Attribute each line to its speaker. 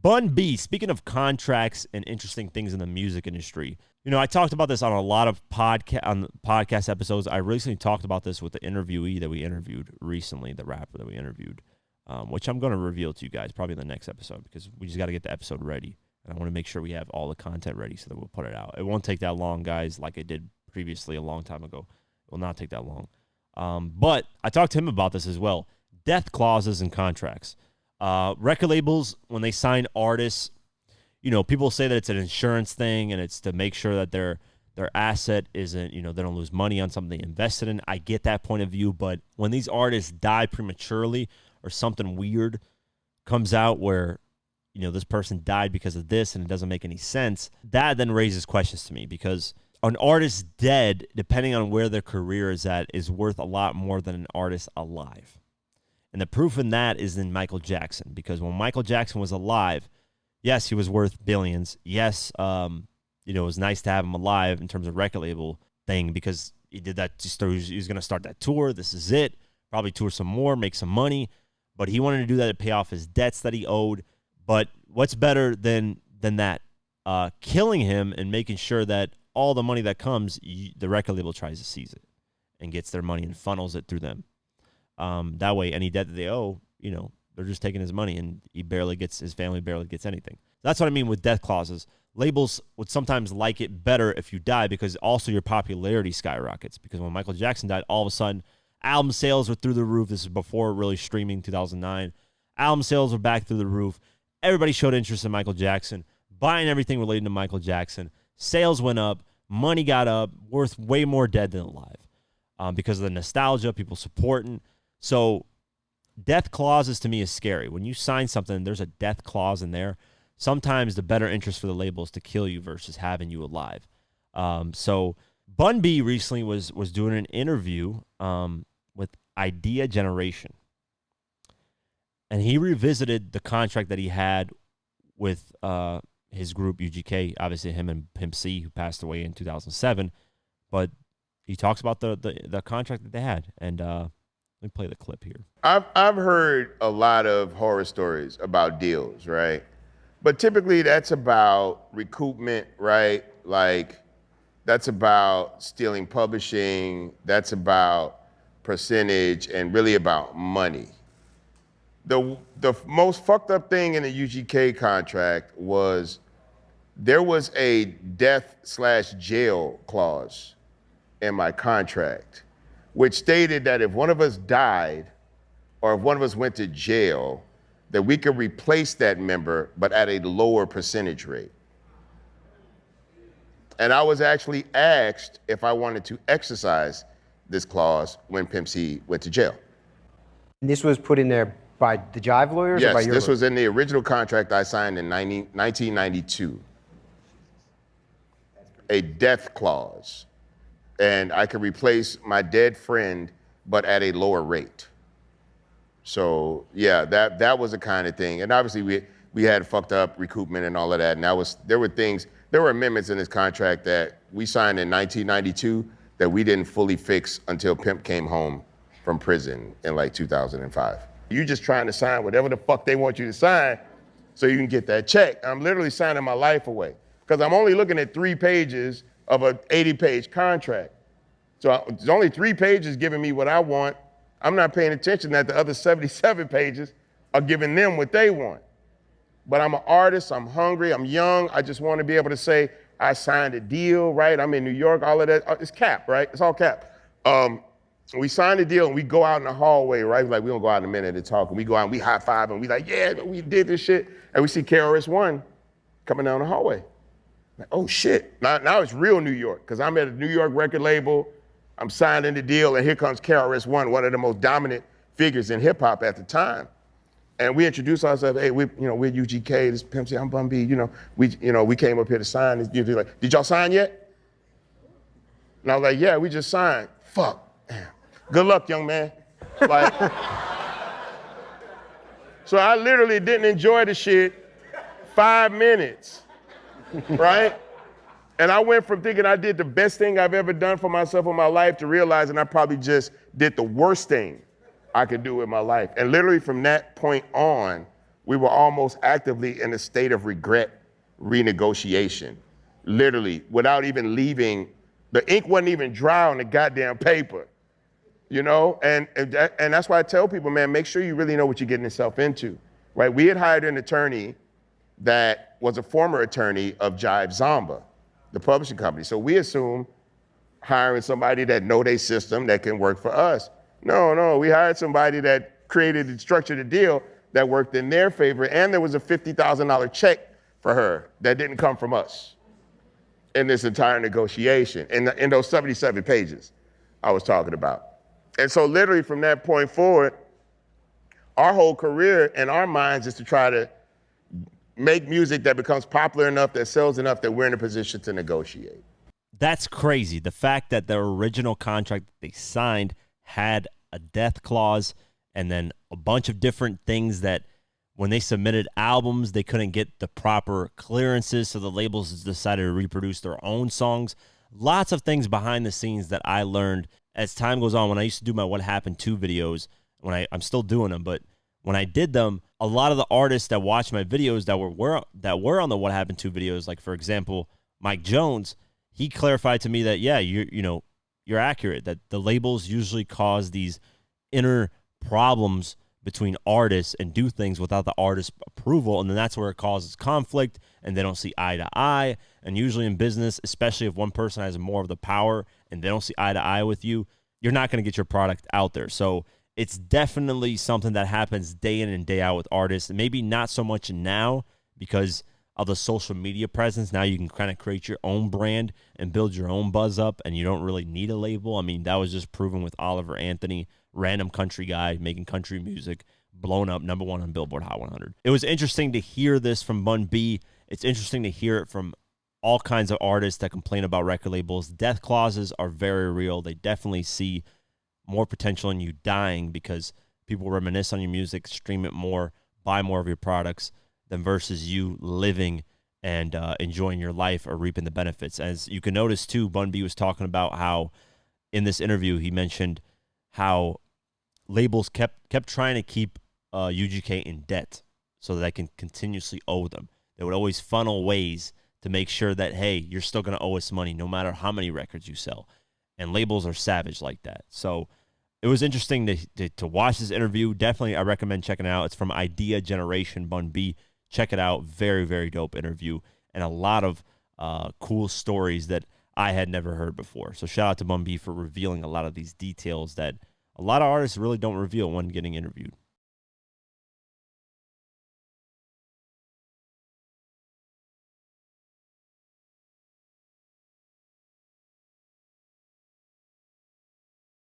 Speaker 1: Bun B, speaking of contracts and interesting things in the music industry, I talked about this on a lot of podcast episodes. I recently talked about this with the interviewee that we interviewed recently, the rapper that we interviewed, which I'm going to reveal to you guys probably in the next episode because we just got to get the episode ready. And I want to make sure we have all the content ready so that we'll put it out. It won't take that long, guys, like it did previously a long time ago. It will not take that long. But I talked to him about this as well. Death clauses in contracts. Record labels, when they sign artists, people say that it's an insurance thing and it's to make sure that their asset isn't, they don't lose money on something they invested in. I get that point of view, but when these artists die prematurely or something weird comes out where, this person died because of this and it doesn't make any sense, that then raises questions to me because an artist dead, depending on where their career is at, is worth a lot more than an artist alive. And the proof in that is in Michael Jackson, because when Michael Jackson was alive, yes, he was worth billions. Yes, it was nice to have him alive in terms of record label thing because he did that. He was going to start that tour. This is it. Probably tour some more, make some money. But he wanted to do that to pay off his debts that he owed. But what's better than that? Killing him and making sure that all the money that comes, the record label tries to seize it and gets their money and funnels it through them. That way, any debt that they owe, they're just taking his money and his family barely gets anything. That's what I mean with death clauses. Labels would sometimes like it better if you die because also your popularity skyrockets. Because when Michael Jackson died, all of a sudden, album sales were through the roof. This is before really streaming, 2009. Album sales were back through the roof. Everybody showed interest in Michael Jackson, buying everything related to Michael Jackson. Sales went up, money got up, worth way more dead than alive because of the nostalgia, people supporting. So death clauses to me is scary. When you sign something, there's a death clause in there. Sometimes the better interest for the label is to kill you versus having you alive. So Bun B recently was doing an interview with Idea Generation. And he revisited the contract that he had with his group UGK, obviously him and Pimp C, who passed away in 2007. But he talks about the contract that they had. And let me play the clip here.
Speaker 2: I've heard a lot of horror stories about deals, right? But typically that's about recoupment, right? Like that's about stealing publishing, that's about percentage and really about money. The most fucked up thing in the UGK contract was there was a death/jail clause in my contract, which stated that if one of us died or if one of us went to jail, that we could replace that member, but at a lower percentage rate. And I was actually asked if I wanted to exercise this clause when Pimp C went to jail.
Speaker 3: And this was put in there by the Jive lawyers
Speaker 2: yes,
Speaker 3: or by your
Speaker 2: this was in the original contract I signed in 1992. A death clause. And I could replace my dead friend, but at a lower rate. So yeah, that was the kind of thing. And obviously we had fucked up recoupment and all of that. And there were amendments in this contract that we signed in 1992 that we didn't fully fix until Pimp came home from prison in like 2005. You just trying to sign whatever the fuck they want you to sign so you can get that check. I'm literally signing my life away because I'm only looking at 3 pages of an 80-page contract. So there's only 3 pages giving me what I want. I'm not paying attention that the other 77 pages are giving them what they want. But I'm an artist, I'm hungry, I'm young. I just want to be able to say, I signed a deal, right? I'm in New York, all of that. It's cap, right? It's all cap. We signed a deal and we go out in the hallway, right? Like we don't go out in a minute to talk. And we go out and we high five and we like, yeah, we did this shit. And we see KRS-One coming down the hallway. Like, oh shit, now it's real New York, because I'm at a New York record label. I'm signing the deal, and here comes KRS-One, one of the most dominant figures in hip hop at the time. And we introduce ourselves, hey, we're UGK, this is Pimp C, I'm Bun B, we came up here to sign this deal. They're like, did y'all sign yet? And I was like, yeah, we just signed. Fuck, damn. Good luck, young man. Like, so I literally didn't enjoy the shit 5 minutes, right? And I went from thinking I did the best thing I've ever done for myself in my life to realizing I probably just did the worst thing I could do in my life. And literally from that point on, we were almost actively in a state of regret renegotiation, literally, without even leaving. The ink wasn't even dry on the goddamn paper, you know? And that's why I tell people, man, make sure you really know what you're getting yourself into, right? We had hired an attorney that was a former attorney of Jive Zamba, the publishing company. So we assume hiring somebody that know their system that can work for us. No, we hired somebody that created and structured a deal that worked in their favor, and there was a $50,000 check for her that didn't come from us in this entire negotiation, in those 77 pages I was talking about. And so literally from that point forward, our whole career in our minds is to try to make music that becomes popular enough, that sells enough, that we're in a position to negotiate.
Speaker 1: That's crazy. The fact that the original contract they signed had a death clause and then a bunch of different things that when they submitted albums, they couldn't get the proper clearances, so the labels decided to reproduce their own songs. Lots of things behind the scenes that I learned as time goes on. When I used to do my What Happened To videos, I'm still doing them, but when I did them, a lot of the artists that watched my videos that were on the What Happened To videos, like for example, Mike Jones, he clarified to me that, yeah, you're accurate, that the labels usually cause these inner problems between artists and do things without the artist's approval, and then that's where it causes conflict, and they don't see eye to eye. And usually in business, especially if one person has more of the power and they don't see eye to eye with you, you're not going to get your product out there. So it's definitely something that happens day in and day out with artists. Maybe not so much now because of the social media presence. Now you can kind of create your own brand and build your own buzz up, and you don't really need a label. I mean, that was just proven with Oliver Anthony, random country guy making country music, blown up #1 on Billboard Hot 100. It was interesting to hear this from Bun B. It's interesting to hear it from all kinds of artists that complain about record labels. Death clauses are very real. They definitely see more potential in you dying because people reminisce on your music, stream it more, buy more of your products, than versus you living and enjoying your life or reaping the benefits. As you can notice, too, Bun B was talking about how in this interview he mentioned how labels kept trying to keep UGK in debt so that they can continuously owe them. They would always funnel ways to make sure that, hey, you're still going to owe us money no matter how many records you sell. And labels are savage like that. So it was interesting to watch this interview. Definitely, I recommend checking it out. It's from Idea Generation, Bun B. Check it out. Very, very dope interview and a lot of cool stories that I had never heard before. So shout out to Bun B for revealing a lot of these details that a lot of artists really don't reveal when getting interviewed.